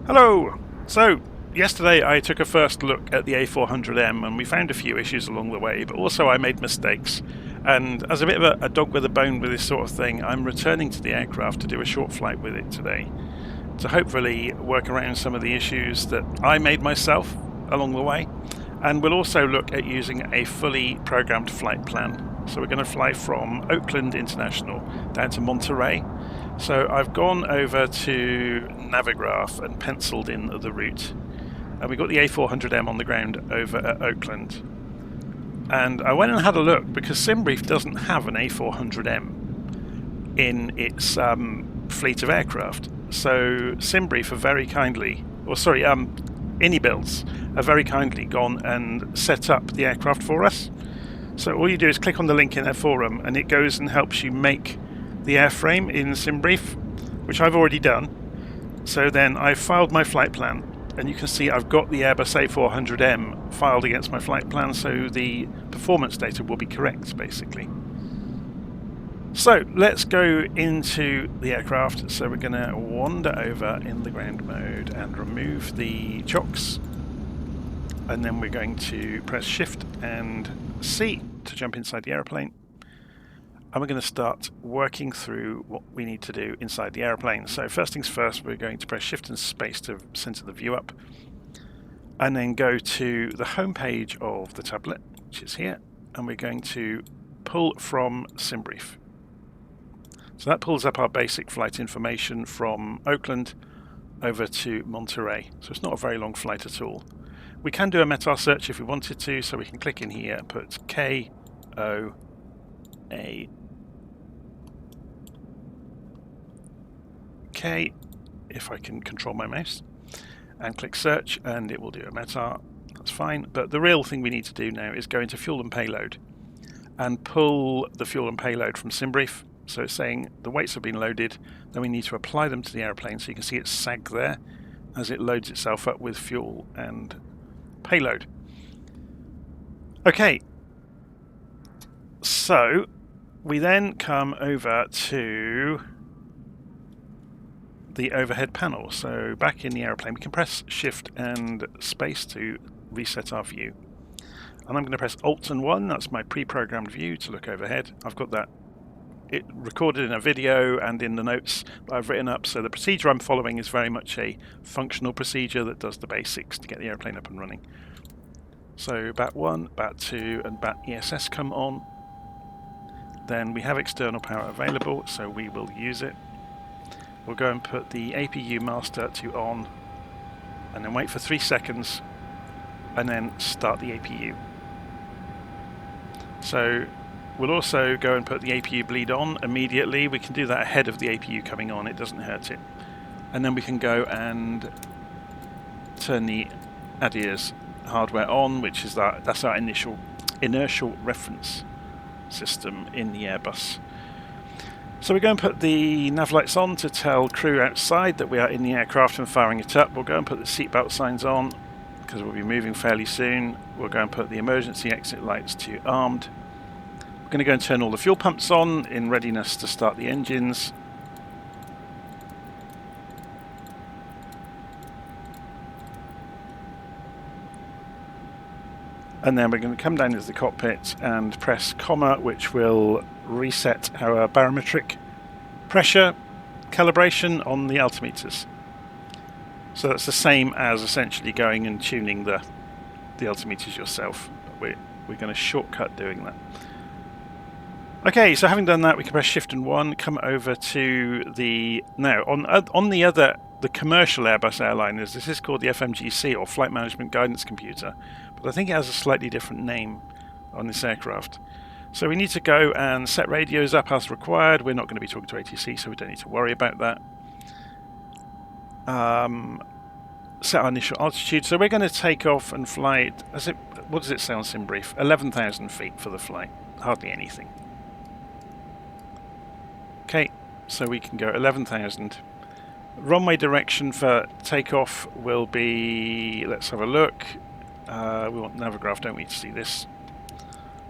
Hello! So, yesterday I took a first look at the A400M and we found a few issues along the way, but also I made mistakes. And as a bit of a dog with a bone with this sort of thing, I'm returning to the aircraft to do a short flight with it today, to hopefully work around some of the issues that I made myself along the way. And we'll also look at using a fully programmed flight plan. So we're going to fly from Oakland International down to Monterey. So I've gone over to Navigraph and penciled in the route. And we've got the A400M on the ground over at Oakland. And I went and had a look because Simbrief doesn't have an A400M in its fleet of aircraft. So Simbrief have very kindly, Inibuilds have very kindly gone and set up the aircraft for us. So all you do is click on the link in their forum and it goes and helps you make the airframe in Simbrief, which I've already done. So then I've filed my flight plan and you can see I've got the Airbus A400M filed against my flight plan, so the performance data will be correct basically. So let's go into the aircraft. So we're going to wander over in the ground mode and remove the chocks, and then we're going to press Shift and C to jump inside the airplane. And we're going to start working through what we need to do inside the airplane. So first things first, we're going to press Shift and Space to center the view up, and then go to the home page of the tablet, which is here, and we're going to pull from Simbrief. So that pulls up our basic flight information from Oakland over to Monterey. So it's not a very long flight at all. We can do a METAR search if we wanted to, so we can click in here and put K if I can control my mouse, and click search and it will do a METAR. That's fine, but the real thing we need to do now is go into fuel and payload and pull the fuel and payload from Simbrief. So it's saying the weights have been loaded, then we need to apply them to the airplane, so you can see it sag there as it loads itself up with fuel and payload. Okay, so we then come over to the overhead panel. So back in the airplane, we can press Shift and Space to reset our view. And I'm going to press Alt and 1, that's my pre-programmed view to look overhead. I've got that recorded in a video and in the notes that I've written up, so the procedure I'm following is very much a functional procedure that does the basics to get the airplane up and running. So BAT 1, BAT 2 and BAT ESS come on. Then we have external power available, so we will use it. We'll go and put the APU master to on, and then wait for 3 seconds, and then start the APU. So we'll also go and put the APU bleed on immediately. We can do that ahead of the APU coming on, it doesn't hurt it. And then we can go and turn the ADIRS hardware on, which is that's our initial inertial reference system in the Airbus. So we go and put the nav lights on to tell crew outside that we are in the aircraft and firing it up. We'll go and put the seatbelt signs on because we'll be moving fairly soon. We'll go and put the emergency exit lights to armed. We're going to go and turn all the fuel pumps on in readiness to start the engines. And then we're going to come down into the cockpit and press comma, which will reset our barometric pressure calibration on the altimeters. So that's the same as essentially going and tuning the altimeters yourself. We're going to shortcut doing that. Okay, so having done that, we can press Shift and 1, come over to the... Now, on the commercial Airbus airliners, this is called the FMGC, or Flight Management Guidance Computer, but I think it has a slightly different name on this aircraft. So we need to go and set radios up as required. We're not going to be talking to ATC, so we don't need to worry about that. Set our initial altitude. So we're going to take off and fly, what does it say on Simbrief? 11,000 feet for the flight. Hardly anything. Okay, so we can go 11,000. Runway direction for takeoff will be, let's have a look. We want Navigraph, don't we, to see this?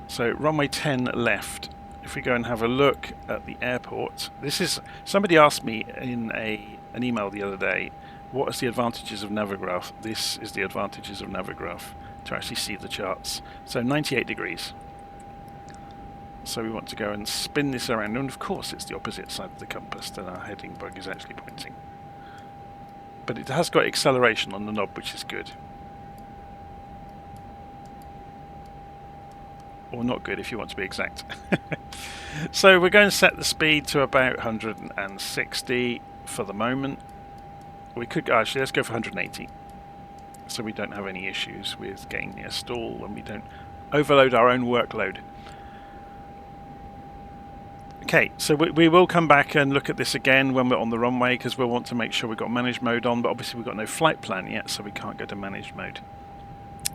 So runway 10 left. If we go and have a look at the airport, this is, somebody asked me in an email the other day What is the advantages of Navigraph? This is the advantages of Navigraph to actually see the charts. So 98 degrees. So we want to go and spin this around, and of course it's the opposite side of the compass that our heading bug is actually pointing. But it has got acceleration on the knob, which is good. Or not good if you want to be exact. So we're going to set the speed to about 160 for the moment. We could actually, let's go for 180. So we don't have any issues with getting near stall and we don't overload our own workload. Okay, so we will come back and look at this again when we're on the runway, because we'll want to make sure we've got managed mode on, but obviously we've got no flight plan yet, so we can't go to managed mode.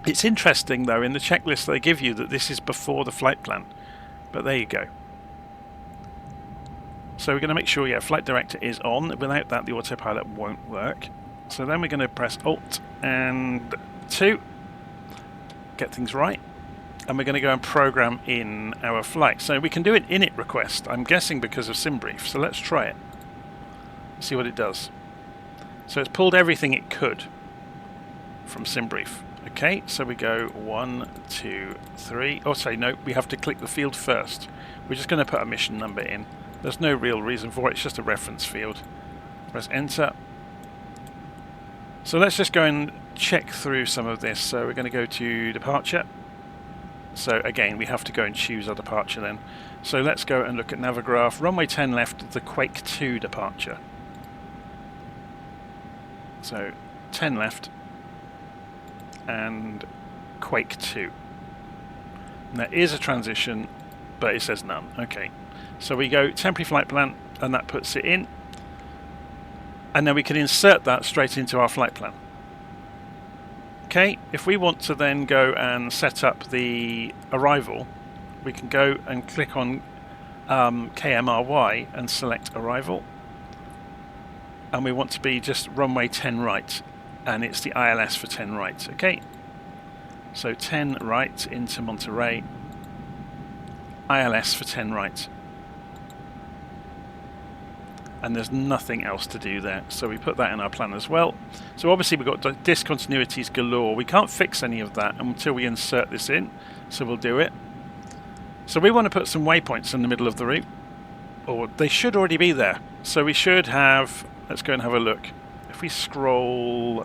It's interesting though, in the checklist they give you that this is before the flight plan, but there you go. So we're going to make sure, yeah, flight director is on. Without that, the autopilot won't work. So then we're going to press Alt and 2, get things right. And we're going to go and program in our flight. So we can do an init request, I'm guessing because of Simbrief. So let's try it. See what it does. So it's pulled everything it could from Simbrief. Okay, so we go 1, 2, 3. Oh, sorry, no, we have to click the field first. We're just going to put a mission number in. There's no real reason for it, it's just a reference field. Press enter. So let's just go and check through some of this. So we're going to go to departure. So again, we have to go and choose our departure then. So let's go and look at Navigraph. Runway 10 left, the Quake 2 departure. So 10 left and Quake 2. And there is a transition, but it says none. Okay. So we go temporary flight plan, and that puts it in. And then we can insert that straight into our flight plan. Okay, if we want to then go and set up the arrival, we can go and click on KMRY and select arrival. And we want to be just runway 10 right, and it's the ILS for 10 right. Okay, so 10 right into Monterey, ILS for 10 right. And there's nothing else to do there, so we put that in our plan as well. So obviously we've got discontinuities galore. We can't fix any of that until we insert this in, so we'll do it. So we want to put some waypoints in the middle of the route, or they should already be there. So we should have, let's go and have a look. If we scroll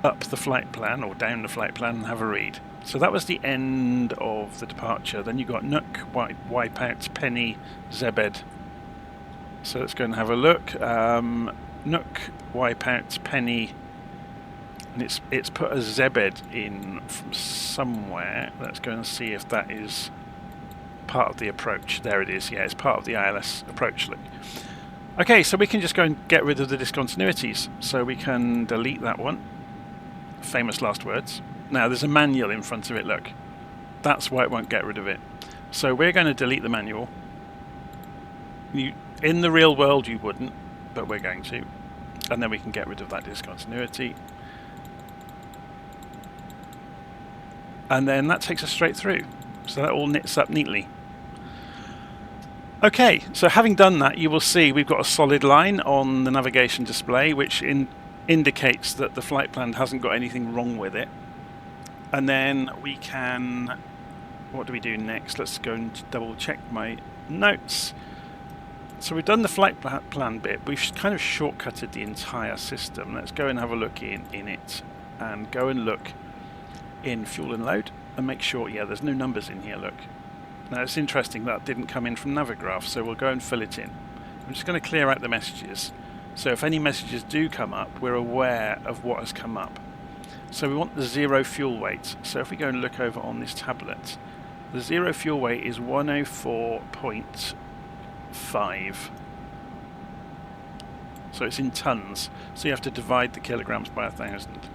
up the flight plan or down the flight plan and have a read. So that was the end of the departure. Then you've got Nook, Wipeout, Penny, Zebed. So let's go and have a look. Nook, Wipeout, Penny, and it's put a Zebed in from somewhere. Let's go and see if that is part of the approach. There it is. Yeah, it's part of the ILS approach. Look. Okay, so we can just go and get rid of the discontinuities. So we can delete that one. Famous last words. Now there's a manual in front of it. Look, that's why it won't get rid of it. So we're going to delete the manual. In the real world you wouldn't, but we're going to. And then we can get rid of that discontinuity. And then that takes us straight through. So that all knits up neatly. Okay, so having done that, you will see we've got a solid line on the navigation display, which indicates that the flight plan hasn't got anything wrong with it. And then we can, what do we do next? Let's go and double check my notes. So we've done the flight plan bit. We've kind of shortcutted the entire system. Let's go and have a look in it and go and look in fuel and load and make sure, yeah, there's no numbers in here, look. Now it's interesting that didn't come in from Navigraph, so we'll go and fill it in. I'm just going to clear out the messages. So if any messages do come up, we're aware of what has come up. So we want the zero fuel weight. So if we go and look over on this tablet, the zero fuel weight is 104.5. So it's in tons. So you have to divide the kilograms by 1,000.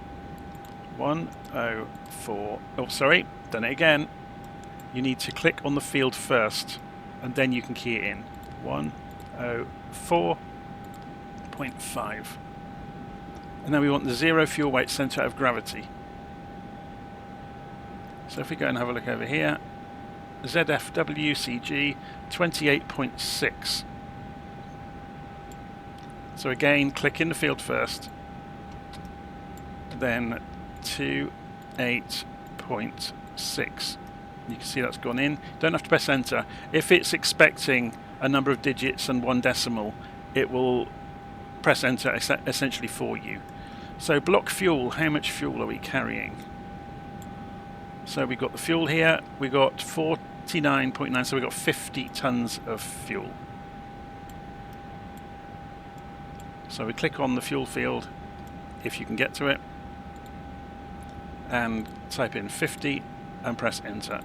104. Oh, sorry, done it again. You need to click on the field first, and then you can key it in. 104.5. And then we want the zero fuel weight centre of gravity. So if we go and have a look over here, ZFWCG 28.6. So again, click in the field first, then 28.6. You can see that's gone in. Don't have to press enter. If it's expecting a number of digits and 1 decimal, it will press enter essentially for you. So block fuel, how much fuel are we carrying? So we got the fuel here, we got 49.9, so we got 50 tons of fuel. So we click on the fuel field, if you can get to it, and type in 50 and press enter.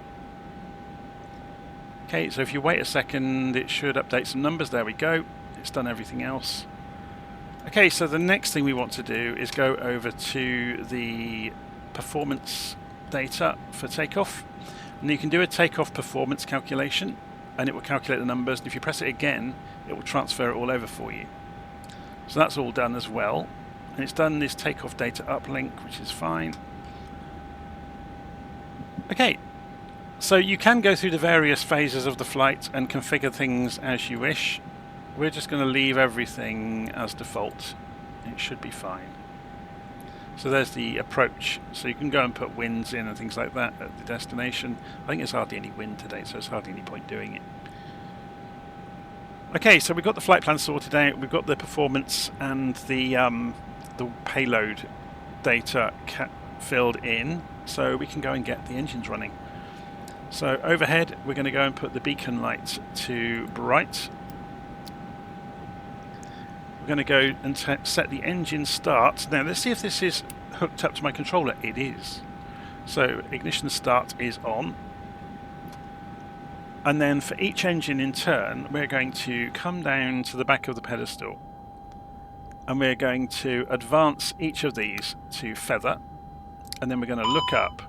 Okay, so if you wait a second, it should update some numbers. There we go. It's done everything else. Okay, so the next thing we want to do is go over to the performance data for takeoff. And you can do a takeoff performance calculation, and it will calculate the numbers. And if you press it again, it will transfer it all over for you. So that's all done as well. And it's done this takeoff data uplink, which is fine. Okay. So you can go through the various phases of the flight and configure things as you wish. We're just going to leave everything as default. It should be fine. So there's the approach. So you can go and put winds in and things like that at the destination. I think there's hardly any wind today, so there's hardly any point doing it. Okay, so we've got the flight plan sorted out. We've got the performance and the payload data filled in. So we can go and get the engines running. So overhead, we're going to go and put the beacon light to bright. We're going to go and set the engine start. Now let's see if this is hooked up to my controller. It is. So ignition start is on. And then for each engine in turn, we're going to come down to the back of the pedestal. And we're going to advance each of these to feather. And then we're going to look up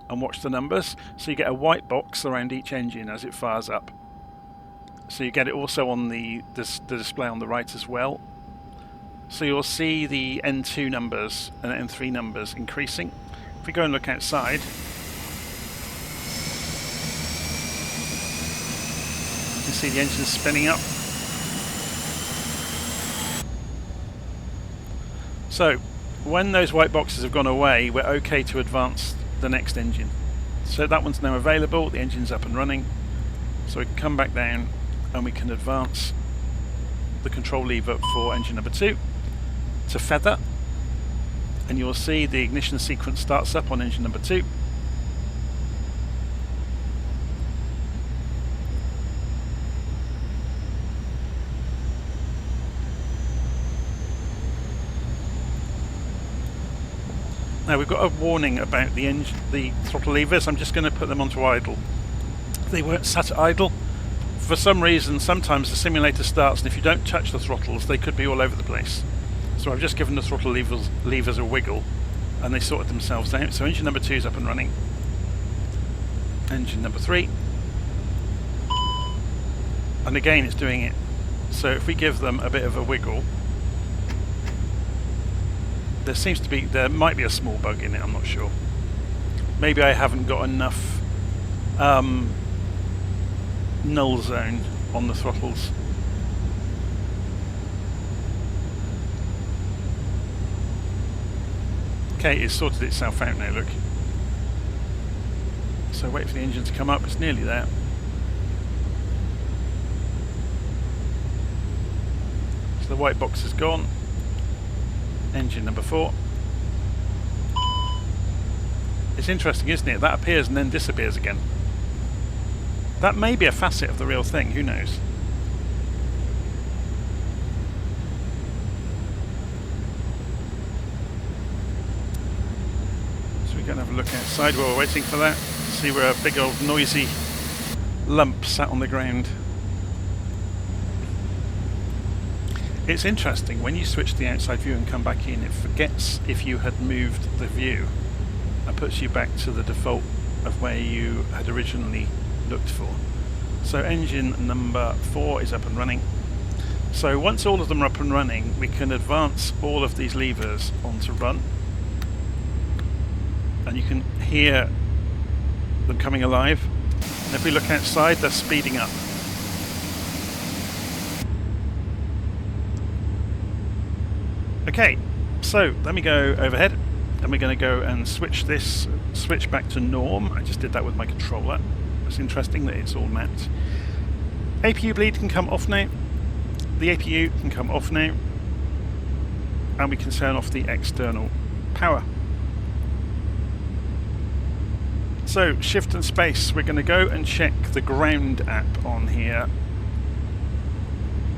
and watch the numbers. So you get a white box around each engine as it fires up. So you get it also on the display on the right as well. So you'll see the N2 numbers and N3 numbers increasing. If we go and look outside, you can see the engine spinning up. So when those white boxes have gone away, we're okay to advance the next engine. So that one's now available, the engine's up and running. So we can come back down and we can advance the control lever for engine number 2 to feather, and you'll see the ignition sequence starts up on engine number 2. Now we've got a warning about the throttle levers. I'm just going to put them onto idle. They weren't set at idle. For some reason, sometimes the simulator starts, and if you don't touch the throttles, they could be all over the place. So I've just given the throttle levers a wiggle, and they sorted themselves out. So engine number 2 is up and running. Engine number 3. And again, it's doing it. So if we give them a bit of a wiggle, there might be a small bug in it, I'm not sure. Maybe I haven't got enough null zone on the throttles. Okay, it's sorted itself out now, look. So wait for the engine to come up, it's nearly there. So the white box is gone. Engine number 4. It's interesting, isn't it? That appears and then disappears again. That may be a facet of the real thing, who knows? So we're going to have a look outside while we're waiting for that. See where a big old noisy lump sat on the ground. It's interesting, when you switch the outside view and come back in, it forgets if you had moved the view and puts you back to the default of where you had originally looked for. So engine number 4 is up and running. So once all of them are up and running, we can advance all of these levers onto run. And you can hear them coming alive. And if we look outside, they're speeding up. Okay, so let me go overhead, and we're going to go and switch back to norm. I just did that with my controller. It's interesting that it's all mapped. APU bleed can come off now. The APU can come off now, and we can turn off the external power. So shift and space, we're going to go and check the ground app on here,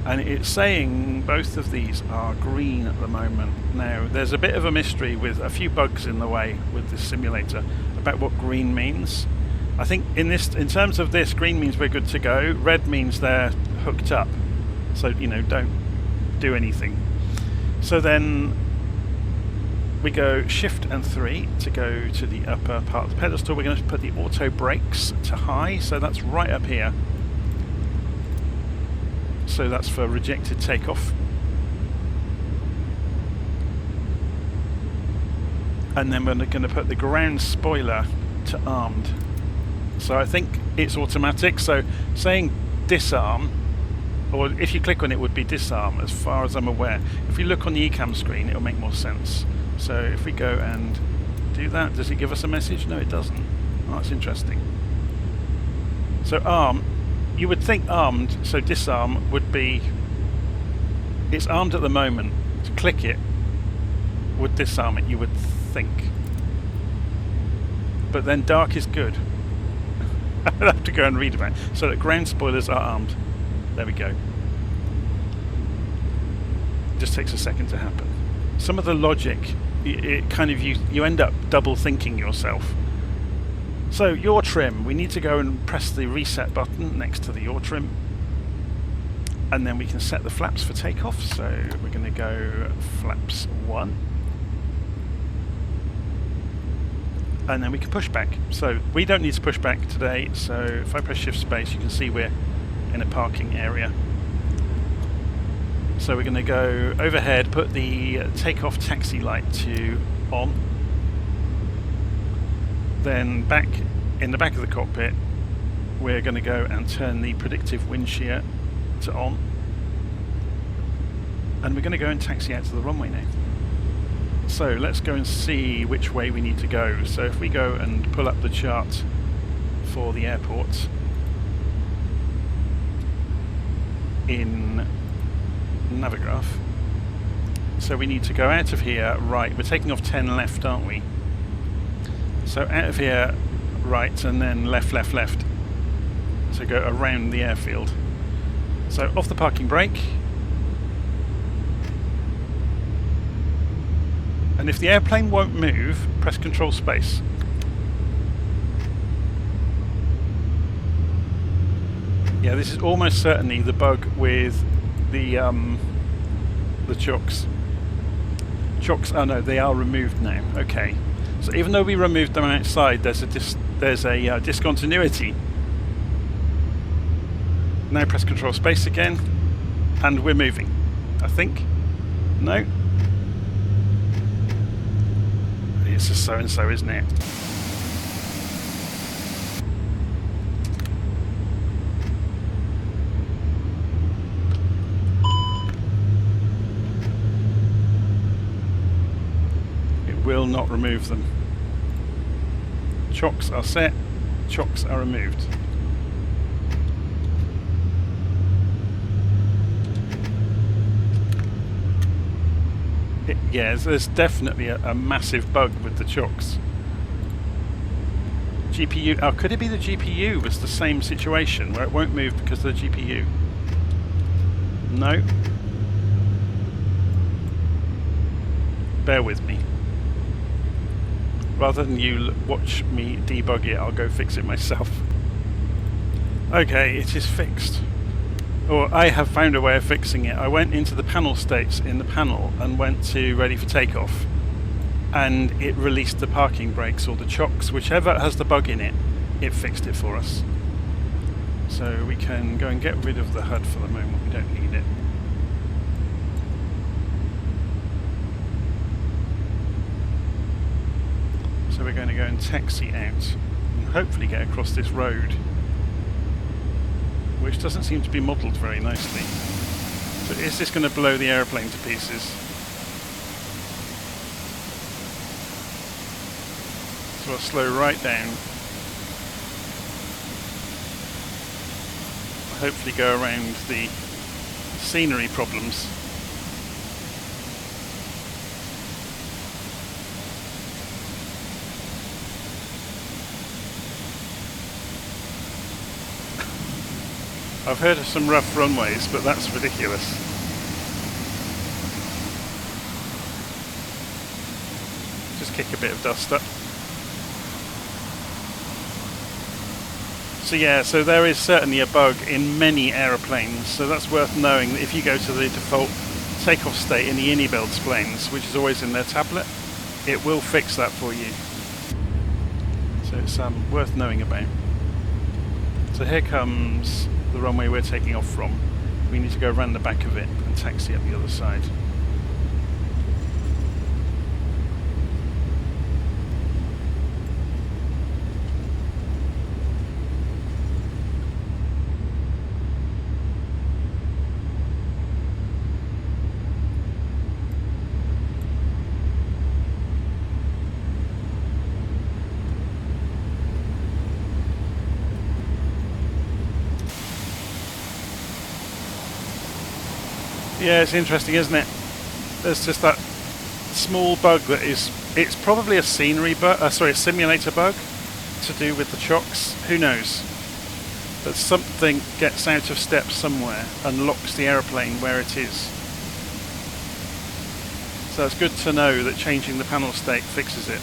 and it's saying both of these are green at the moment. Now there's a bit of a mystery with a few bugs in the way with this simulator about what green means. I think in terms of this, green means we're good to go, red means they're hooked up, so you know, don't do anything. So then we go shift and 3 to go to the upper part of the pedestal. We're going to put the auto brakes to high, so that's right up here. So that's for rejected takeoff. And then we're going to put the ground spoiler to armed. So I think it's automatic, so saying disarm, or if you click on it, would be disarm as far as I'm aware. If we look on the eCam screen, it'll make more sense. So if we go and do that, does it give us a message? No, it doesn't. Oh, that's interesting. So arm, you would think armed, so disarm would be, it's armed at the moment. To click it would disarm it, you would think. But then dark is good. I'll have to go and read about it. So that ground spoilers are armed. There we go. It just takes a second to happen. Some of the logic, it kind of you end up double thinking yourself. So yaw trim, we need to go and press the reset button next to the yaw trim, and then we can set the flaps for takeoff. So we're going to go flaps 1, and then we can push back. So we don't need to push back today, so if I press shift space, you can see we're in a parking area. So we're going to go overhead, put the takeoff taxi light to on. Then back in the back of the cockpit, we're going to go and turn the predictive wind shear to on. And we're going to go and taxi out to the runway now. So let's go and see which way we need to go. So if we go and pull up the chart for the airport in Navigraph. So we need to go out of here, right, we're taking off 10 left, aren't we? So out of here, right, and then left, left, left. So go around the airfield. So off the parking brake. And if the airplane won't move, press control space. Yeah, this is almost certainly the bug with the chocks. Chocks, oh no, they are removed now. Okay, so even though we removed them outside, there's a discontinuity. Now press control space again, and we're moving. I think. No. It's just so and so, isn't it? Will not remove them. Chocks are set, chocks are removed. Yeah, there's definitely a massive bug with the chocks. GPU, oh, could it be the GPU was the same situation where it won't move because of the GPU? No. Bear with me. Rather than you watch me debug it, I'll go fix it myself. Okay, it is fixed. Or I have found a way of fixing it. I went into the panel states in the panel and went to ready for takeoff, and it released the parking brakes or the chocks, whichever has the bug in it, it fixed it for us. So we can go and get rid of the HUD for the moment, we don't need it. So we're going to go and taxi out and hopefully get across this road, which doesn't seem to be modelled very nicely. So is this going to blow the airplane to pieces? So I'll slow right down. I'll hopefully go around the scenery problems. I've heard of some rough runways, but that's ridiculous. Just kick a bit of dust up. So yeah, so there is certainly a bug in many aeroplanes, so that's worth knowing that if you go to the default takeoff state in the Inibuilds planes, which is always in their tablet, it will fix that for you. So it's worth knowing about. So here comes the runway we're taking off from. We need to go around the back of it and taxi up the other side. Yeah, it's interesting, isn't it? There's just that small bug that it's probably a scenery bug, a simulator bug to do with the chocks. Who knows? But something gets out of step somewhere and locks the aeroplane where it is. So it's good to know that changing the panel state fixes it.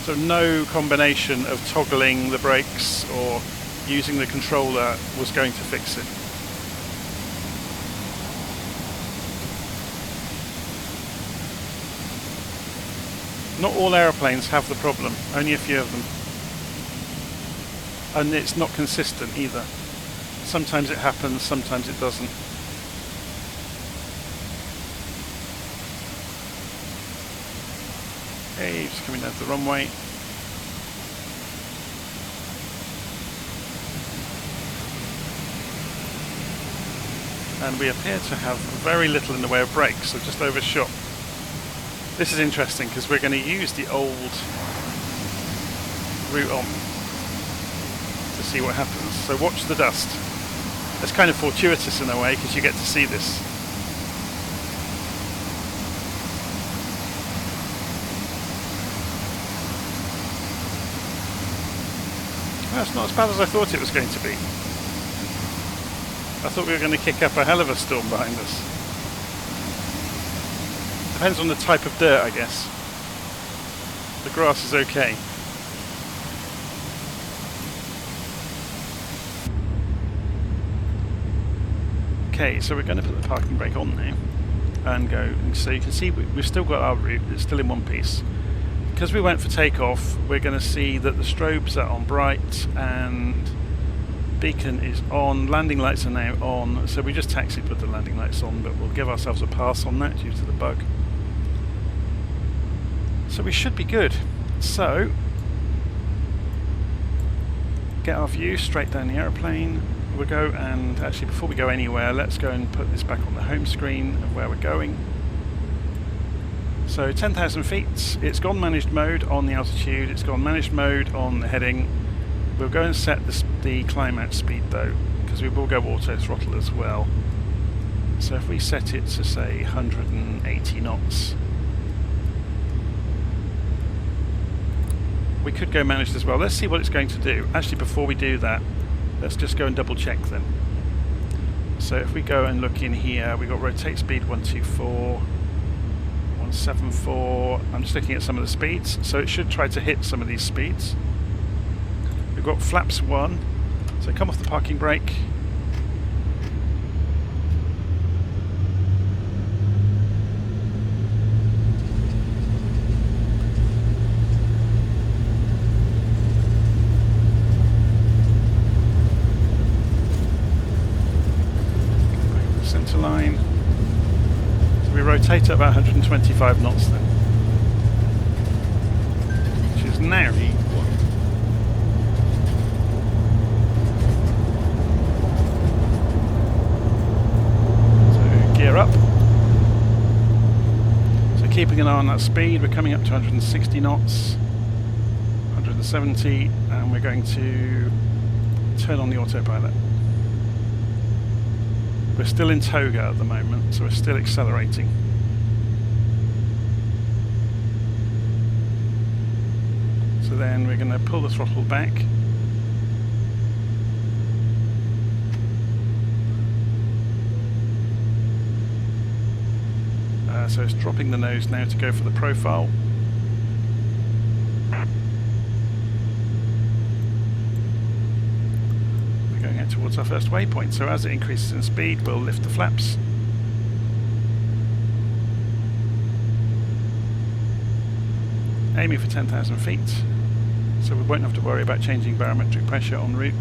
So no combination of toggling the brakes or using the controller was going to fix it. Not all aeroplanes have the problem, only a few of them. And it's not consistent either. Sometimes it happens, sometimes it doesn't. Okay, just coming down to the runway. And we appear to have very little in the way of brakes, so just overshot. This is interesting because we're going to use the old route on to see what happens. So watch the dust. It's kind of fortuitous in a way because you get to see this. Well, it's not as bad as I thought it was going to be. I thought we were going to kick up a hell of a storm behind us. Depends on the type of dirt, I guess. The grass is okay. Okay, so we're going to put the parking brake on now and go. So you can see we've still got our route, it's still in one piece. Because we went for takeoff, we're going to see that the strobes are on bright and beacon is on, landing lights are now on, so we just taxied with the landing lights on, but we'll give ourselves a pass on that due to the bug. So we should be good. So, get our view straight down the aeroplane. We'll go and, actually before we go anywhere, let's go and put this back on the home screen of where we're going. So 10,000 feet, it's gone managed mode on the altitude, it's gone managed mode on the heading. We'll go and set the climb out speed though, because we will go auto throttle as well. So if we set it to say 180 knots, we could go managed as well. Let's see what it's going to do. Actually, before we do that, let's just go and double check then. So if we go and look in here, we've got rotate speed 124, 174. I'm just looking at some of the speeds, so it should try to hit some of these speeds. We've got flaps 1, so come off the parking brake. Centre line. So we rotate at about 125 knots then, which is now keeping an eye on that speed. We're coming up to 160 knots, 170, and we're going to turn on the autopilot. We're still in toga at the moment, so we're still accelerating. So then we're going to pull the throttle back. So it's dropping the nose now to go for the profile. We're going out towards our first waypoint, so as it increases in speed we'll lift the flaps. Aiming for 10,000 feet, so we won't have to worry about changing barometric pressure en route.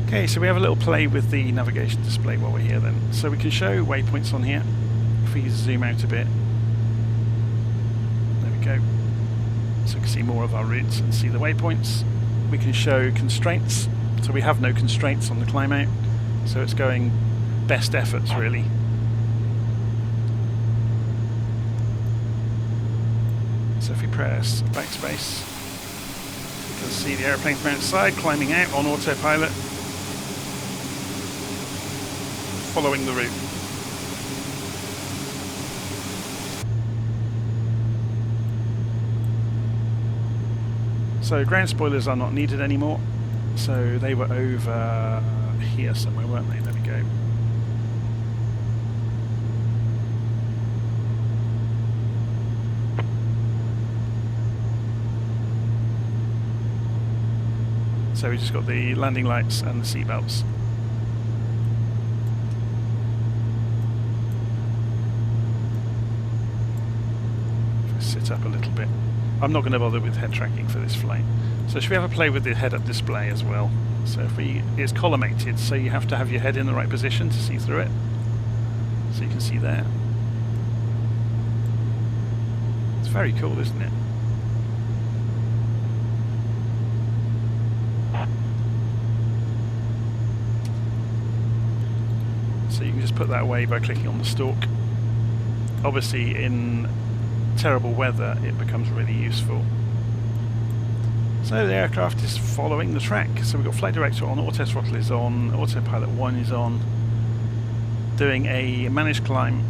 Okay, so we have a little play with the navigation display while we're here then. So we can show waypoints on here. If we zoom out a bit. There we go. So we can see more of our routes and see the waypoints. We can show constraints. So we have no constraints on the climb out. So it's going best efforts really. So if we press backspace, we can see the aeroplane from outside climbing out on autopilot, following the route. So ground spoilers are not needed anymore. So they were over here somewhere, weren't they? There we go. So we just got the landing lights and the seat belts. Sit up a little bit. I'm not going to bother with head tracking for this flight. So should we have a play with the head-up display as well? So if it's collimated, so you have to have your head in the right position to see through it. So you can see there. It's very cool, isn't it? So you can just put that away by clicking on the stalk. Obviously in terrible weather it becomes really useful. So the aircraft is following the track. So we've got flight director on, auto throttle is on, autopilot 1 is on, doing a managed climb,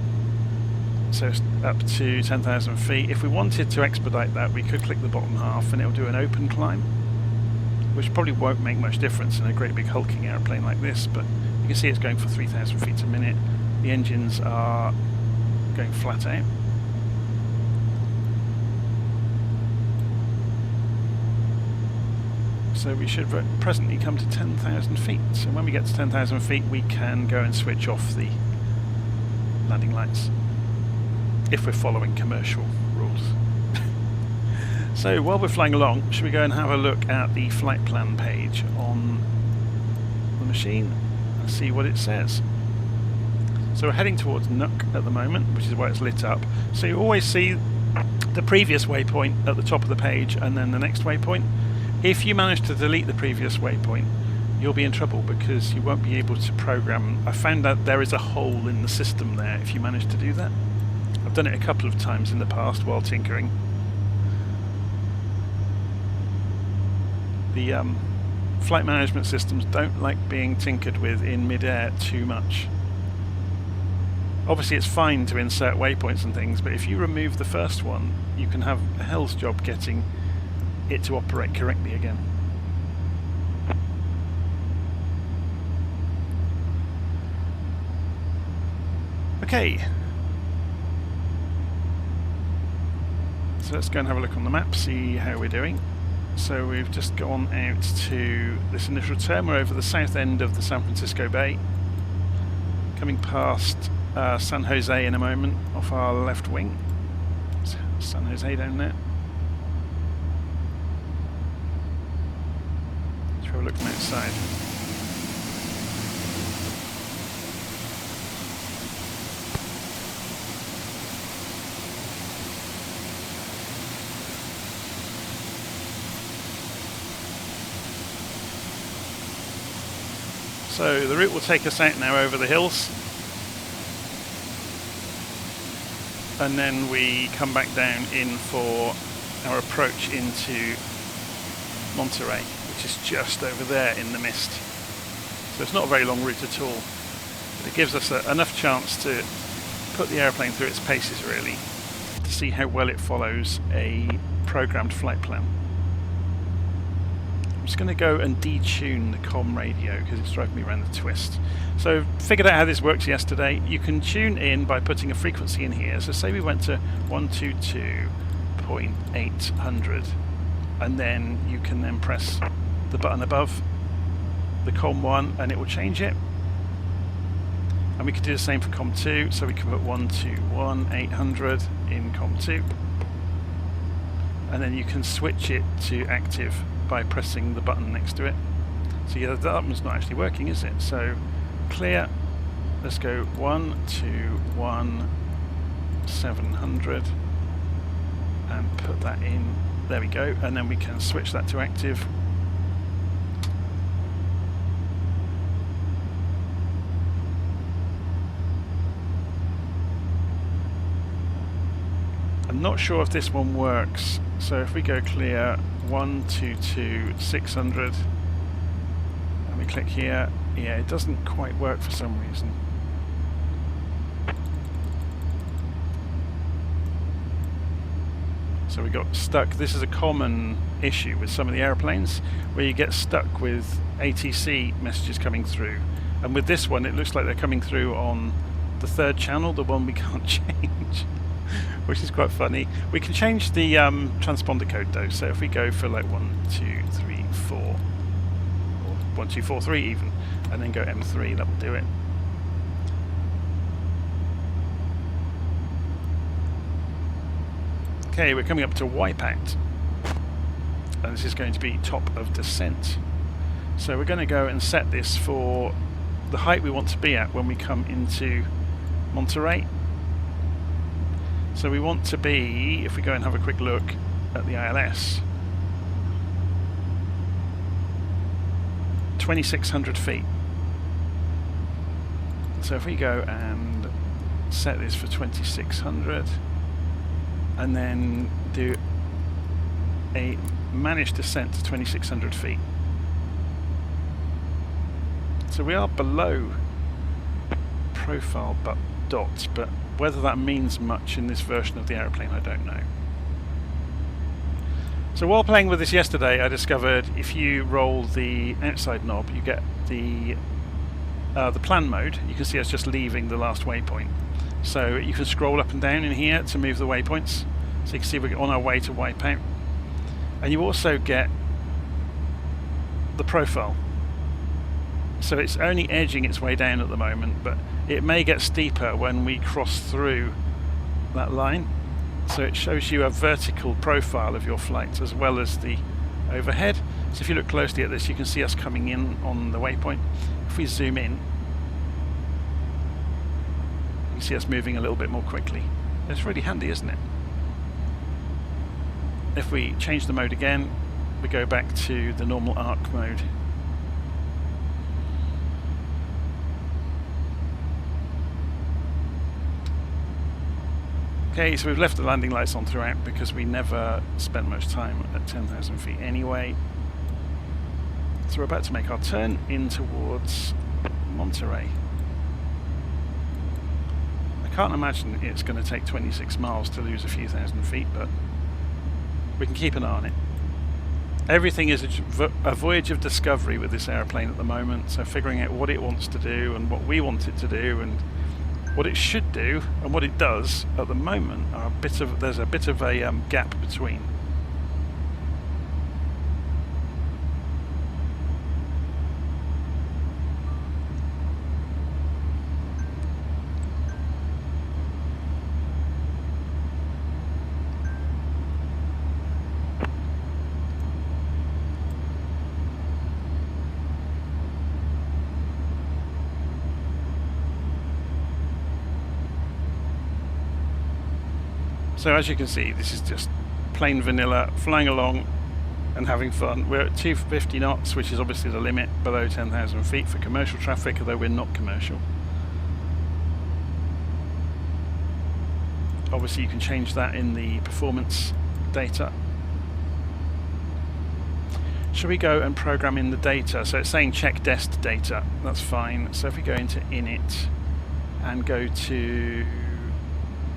so it's up to 10,000 feet. If we wanted to expedite that we could click the bottom half and it'll do an open climb, which probably won't make much difference in a great big hulking airplane like this, but you can see it's going for 3,000 feet a minute. The engines are going flat out. So we should presently come to 10,000 feet. So when we get to 10,000 feet we can go and switch off the landing lights, if we're following commercial rules. So while we're flying along, should we go and have a look at the flight plan page on the machine and see what it says. So we're heading towards Nook at the moment, which is why it's lit up. So you always see the previous waypoint at the top of the page and then the next waypoint. If you manage to delete the previous waypoint, you'll be in trouble because you won't be able to program. I found out there is a hole in the system there if you manage to do that. I've done it a couple of times in the past while tinkering. The flight management systems don't like being tinkered with in mid-air too much. Obviously it's fine to insert waypoints and things, but if you remove the first one, you can have a hell's job getting it to operate correctly again. Okay, so let's go and have a look on the map, see how we're doing. So we've just gone out to this initial turn. We're over the south end of the San Francisco Bay, coming past San Jose in a moment off our left wing. San Jose down there. Let's have a look from outside. So the route will take us out now over the hills. and then we come back down in for our approach into Monterey, which is just over there in the mist. So it's not a very long route at all, but it gives us enough chance to put the airplane through its paces, really, to see how well it follows a programmed flight plan. I'm just going to go and detune the comm radio because it's driving me around the twist. So figured out how this works yesterday. You can tune in by putting a frequency in here. So say we went to 122.800, and then you can then press the button above the COM 1 and it will change it. And we could do the same for COM 2, so we can put 121.800 in COM 2, and then you can switch it to active by pressing the button next to it. So yeah, that one's not actually working, is it? So clear, let's go 121.700 and put that in. There we go, and then we can switch that to active. I'm not sure if this one works, so if we go clear 122.600 and we click here, yeah, it doesn't quite work for some reason. So we got stuck. This is a common issue with some of the airplanes where you get stuck with ATC messages coming through, and with this one it looks like they're coming through on the third channel, the one we can't change. Which is quite funny. We can change the transponder code though, so if we go for like 1234 or 1243 even, and then go M3, that will do it. Okay, we're coming up to wipeout, and this is going to be top of descent. So we're going to go and set this for the height we want to be at when we come into Monterey. So we want to be, if we go and have a quick look at the ILS, 2,600 feet. So if we go and set this for 2,600 and then do a managed descent to 2,600 feet. So we are below profile but dots, but whether that means much in this version of the aeroplane, I don't know. So while playing with this yesterday, I discovered if you roll the outside knob, you get the plan mode. You can see us just leaving the last waypoint. So you can scroll up and down in here to move the waypoints. So you can see we're on our way to wipeout. And you also get the profile. So it's only edging its way down at the moment, but it may get steeper when we cross through that line. So it shows you a vertical profile of your flight as well as the overhead. So if you look closely at this, you can see us coming in on the waypoint. If we zoom in, you can see us moving a little bit more quickly. It's really handy, isn't it? If we change the mode again, we go back to the normal arc mode. Okay, so we've left the landing lights on throughout because we never spent much time at 10,000 feet anyway. So we're about to make our turn in towards Monterey. I can't imagine it's going to take 26 miles to lose a few thousand feet, but we can keep an eye on it. Everything is a voyage of discovery with this airplane at the moment, so figuring out what it wants to do and what we want it to do and what it should do and what it does at the moment are there's a bit of a gap between. So as you can see, this is just plain vanilla, flying along and having fun. We're at 250 knots, which is obviously the limit below 10,000 feet for commercial traffic, although we're not commercial. obviously you can change that in the performance data. Shall we go and program in the data? So it's saying check dest data, that's fine. So if we go into init and go to,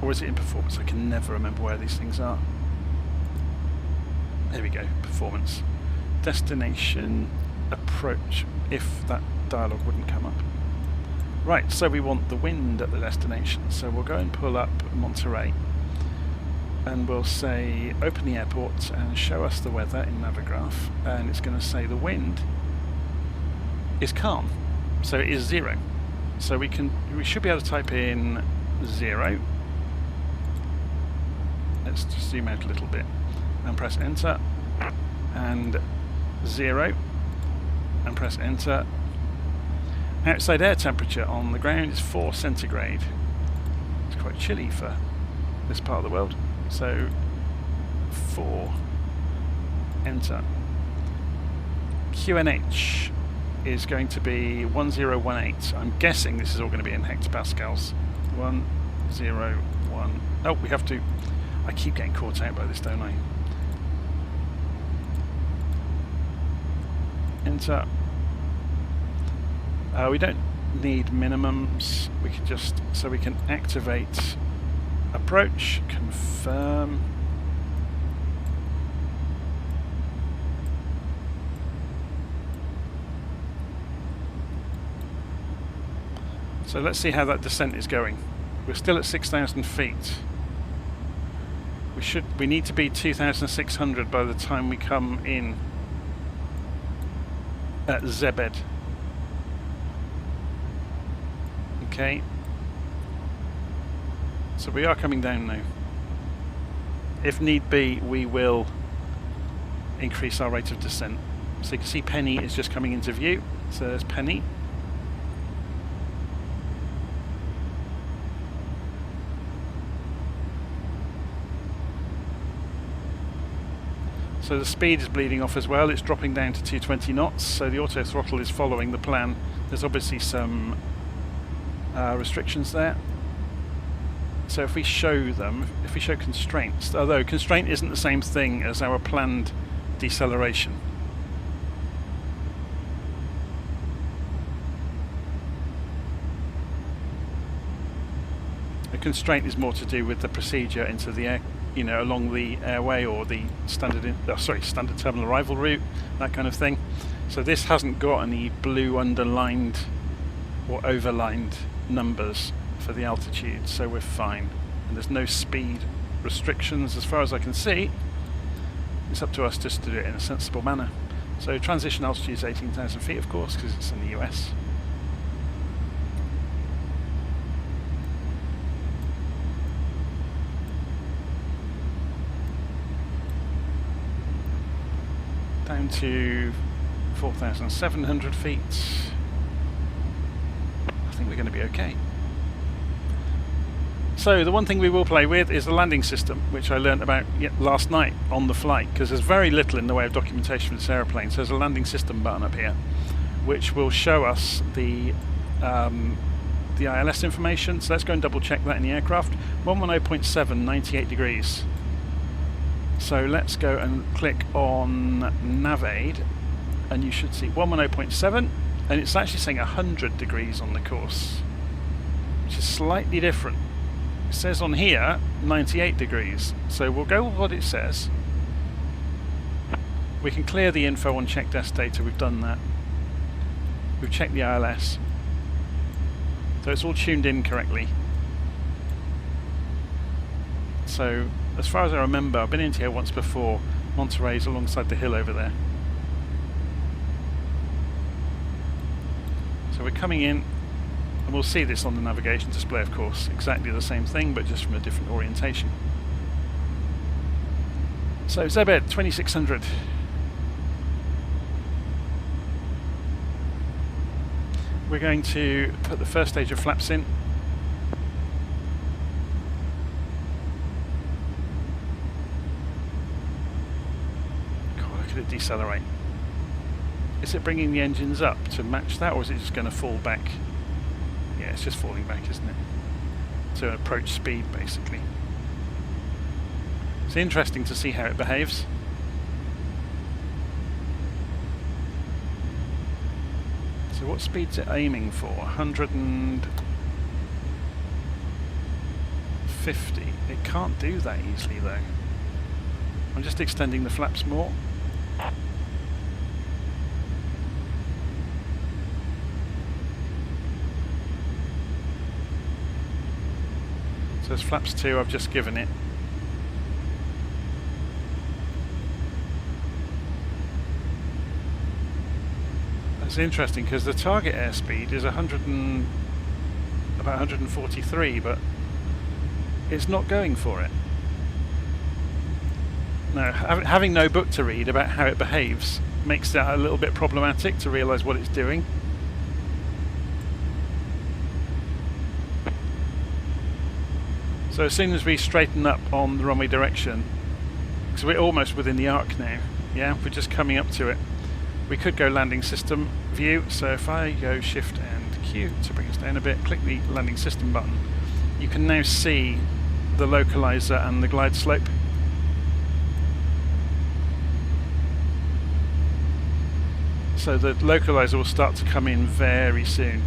or is it in performance? I can never remember where these things are. There we go, performance. Destination, approach, if that dialog wouldn't come up. Right, so we want the wind at the destination. So we'll go and pull up Monterey and we'll say open the airport and show us the weather in Navigraph, and it's going to say the wind is calm, so it is 0. So we should be able to type in 0. Let's just zoom out a little bit and press enter, and 0 and press enter. Outside air temperature on the ground is 4 centigrade. It's quite chilly for this part of the world. So 4, enter. QNH is going to be 1018. I'm guessing this is all going to be in hectopascals. 101. Oh, we have to. I keep getting caught out by this, don't I? Enter. We don't need minimums. We can just, so we can activate approach, confirm. So let's see how that descent is going. We're still at 6,000 feet. We need to be 2,600 by the time we come in at Zebed. Okay. So we are coming down now. If need be, we will increase our rate of descent. So you can see Penny is just coming into view. So there's Penny. So the speed is bleeding off as well. It's dropping down to 220 knots. So the auto throttle is following the plan. There's obviously some restrictions there. So if we show them, if we show constraints, although constraint isn't the same thing as our planned deceleration. A constraint is more to do with the procedure into the air, you know, along the airway or the standard standard terminal arrival route, that kind of thing. So this hasn't got any blue underlined or overlined numbers for the altitude, so we're fine, and there's no speed restrictions as far as I can see. It's up to us just to do it in a sensible manner. So transition altitude is 18,000 feet, of course, because it's in the US. Down to 4,700 feet. I think we're going to be okay. So the one thing we will play with is the landing system, which I learnt about last night on the flight, because there's very little in the way of documentation for this aeroplane. So there's a landing system button up here, which will show us the ILS information. So let's go and double check that in the aircraft. 110.7, 98 degrees. So let's go and click on Navaid, and you should see 110.7, and it's actually saying 100 degrees on the course, which is slightly different. It says on here 98 degrees, so we'll go with what it says. We can clear the info on check desk data, we've done that. We've checked the ILS, so it's all tuned in correctly. So as far as I remember, I've been into here once before. Monterey's alongside the hill over there. So we're coming in, and we'll see this on the navigation display, of course. Exactly the same thing, but just from a different orientation. So Zebed, 2600. We're going to put the first stage of flaps in. Look at it decelerate. Is it bringing the engines up to match that, or is it just going to fall back? Yeah, it's just falling back, isn't it? To approach speed, basically. It's interesting to see how it behaves. So what speed's it aiming for? 150. It can't do that easily though. I'm just extending the flaps more. So there's flaps 2 I've just given it. That's interesting because the target airspeed is about 143, but it's not going for it. Now, having no book to read about how it behaves makes that a little bit problematic to realise what it's doing. So as soon as we straighten up on the runway direction, because we're almost within the arc now, yeah, we're just coming up to it. We could go landing system view, so if I go Shift and Q to bring us down a bit, click the landing system button, you can now see the localizer and the glide slope. So the localizer will start to come in very soon.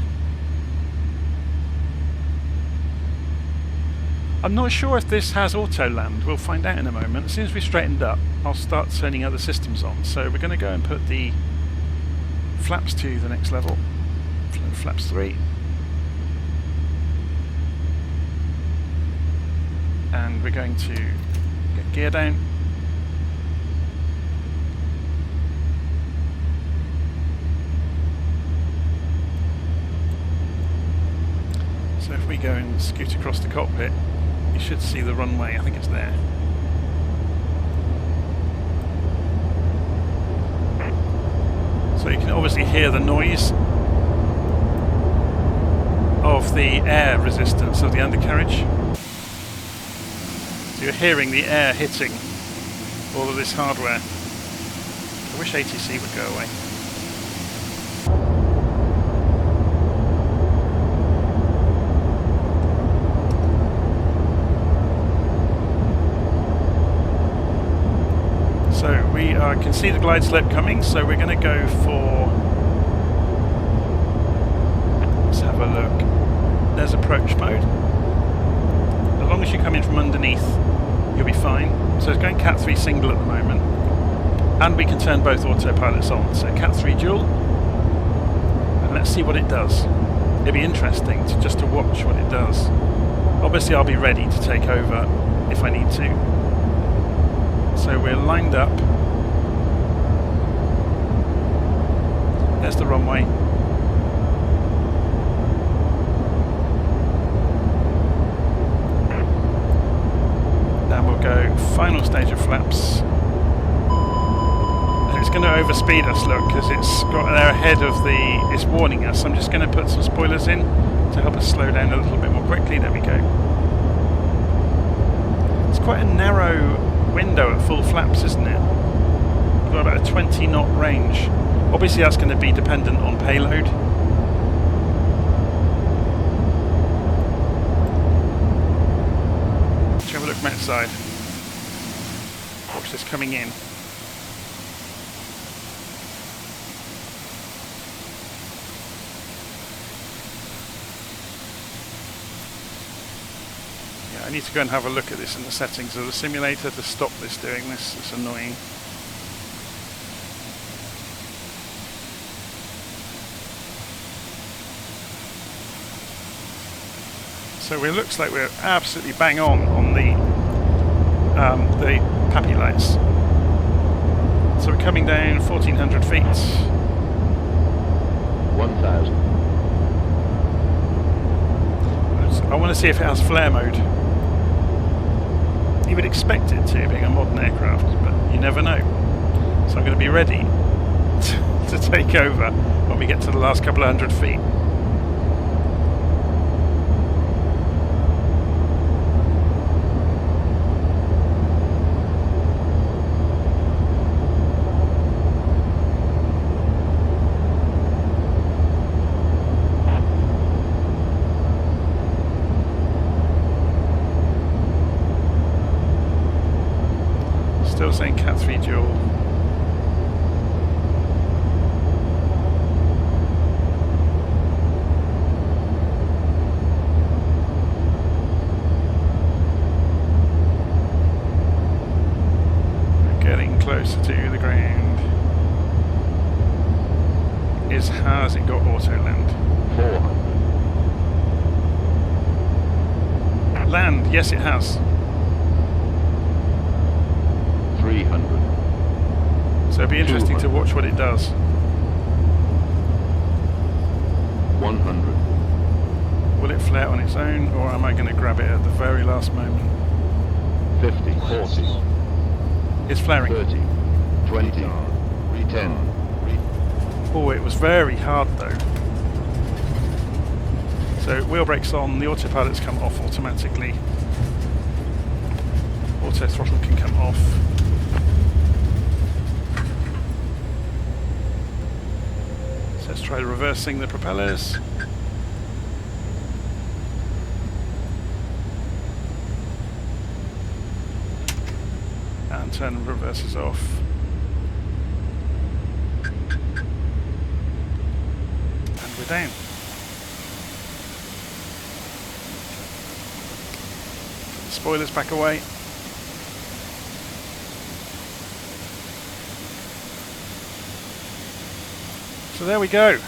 I'm not sure if this has auto land, we'll find out in a moment. As soon as we straightened up, I'll start turning other systems on. So we're going to go and put the flaps to the next level, flaps 3. And we're going to get gear down. So if we go and scoot across the cockpit, you should see the runway. I think it's there. So you can obviously hear the noise of the air resistance of the undercarriage. So you're hearing the air hitting all of this hardware. I wish ATC would go away. So we can see the glide slope coming, so we're going to go for, let's have a look, there's approach mode. As long as you come in from underneath, you'll be fine. So it's going Cat 3 single at the moment, and we can turn both autopilots on, so Cat 3 dual, and let's see what it does. It'll be interesting just to watch what it does. Obviously I'll be ready to take over if I need to. So we're lined up. There's the runway. Now we'll go final stage of flaps. And it's going to overspeed us, look, because it's got there ahead of the. It's warning us. I'm just going to put some spoilers in to help us slow down a little bit more quickly. There we go. It's quite a narrow window at full flaps, isn't it? We've got about a 20 knot range. Obviously that's going to be dependent on payload. Let's have a look from outside. Watch this coming in. I need to go and have a look at this in the settings of the simulator to stop this doing this. It's annoying. So it looks like we're absolutely bang on the PAPI lights. So we're coming down 1,400 feet. 1,000. I want to see if it has flare mode. You would expect it to, being a modern aircraft, but you never know. So I'm going to be ready to take over when we get to the last couple of hundred feet. Still saying Cat 3 dual. We're getting closer to the ground. Has it got auto land? 400. Land, yes it has. 300. So it'll be interesting to watch what it does. 100. Will it flare on its own, or am I going to grab it at the very last moment? 50, 40. It's flaring. 30, 20, 10. Oh, it was very hard though. So wheel brakes on, the autopilots come off automatically. Auto throttle can come off. So let's try reversing the propellers. And turn reverses off. And we're down. Put the spoilers back away. So there we go.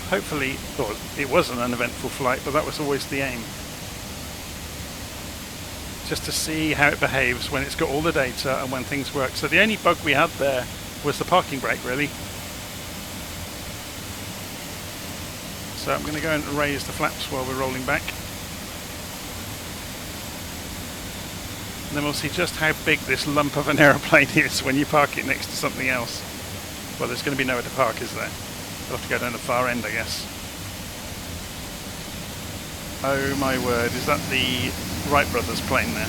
Hopefully, well, it wasn't an eventful flight, but that was always the aim. Just to see how it behaves when it's got all the data and when things work. So the only bug we had there was the parking brake, really. So I'm going to go and raise the flaps while we're rolling back. And then we'll see just how big this lump of an aeroplane is when you park it next to something else. Well, there's going to be nowhere to park, is there? We'll have to go down the far end, I guess. Oh my word, is that the Wright brothers plane there?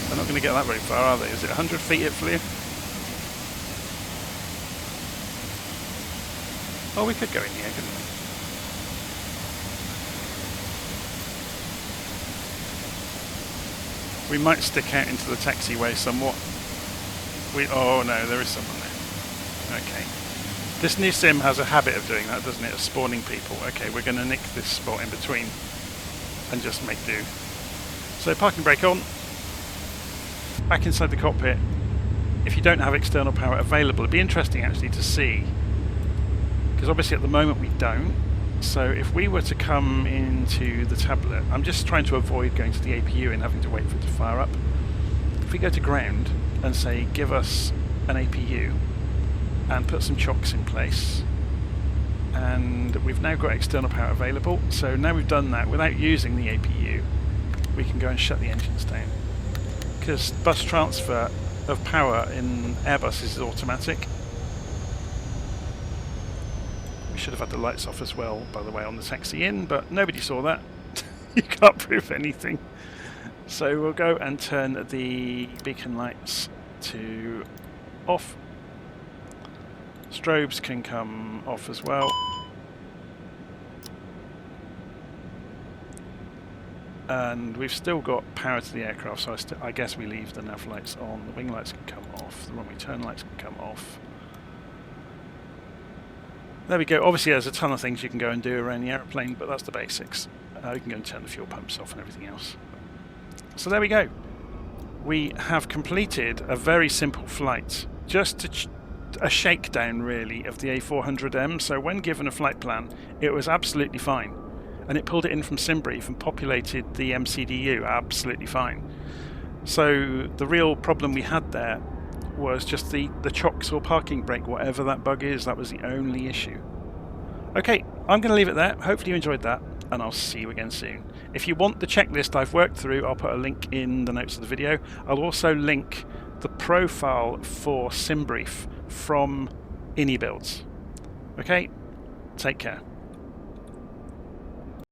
They're not going to get that very far, are they? Is it 100 feet it flew? Oh, we could go in here, couldn't we? We might stick out into the taxiway somewhat. Oh no, there is someone there. Okay. This new sim has a habit of doing that, doesn't it? Of spawning people. Okay, we're going to nick this spot in between and just make do. So parking brake on. Back inside the cockpit. If you don't have external power available, it'd be interesting actually to see, because obviously at the moment we don't. So if we were to come into the tablet, I'm just trying to avoid going to the APU and having to wait for it to fire up. If we go to ground and say give us an APU and put some chocks in place, and we've now got external power available. So now we've done that without using the APU, we can go and shut the engines down, because bus transfer of power in Airbus is automatic. We should have had the lights off as well, by the way, on the taxi in, but nobody saw that. You can't prove anything. So we'll go and turn the beacon lights to off. Strobes can come off as well. And we've still got power to the aircraft, so I guess we leave the nav lights on. The wing lights can come off. The runway turn lights can come off. There we go. Obviously there's a ton of things you can go and do around the aeroplane, but that's the basics. You can go and turn the fuel pumps off and everything else. So there we go. We have completed a very simple flight. Just a shakedown really of the A400M. So when given a flight plan, it was absolutely fine. And it pulled it in from Simbrief and populated the MCDU absolutely fine. So the real problem we had there was just the chocks or parking brake, whatever that bug is. That was the only issue. Okay, I'm going to leave it there. Hopefully you enjoyed that, and I'll see you again soon. If you want the checklist I've worked through, I'll put a link in the notes of the video. I'll also link the profile for Simbrief from Inibuilds. Okay, take care.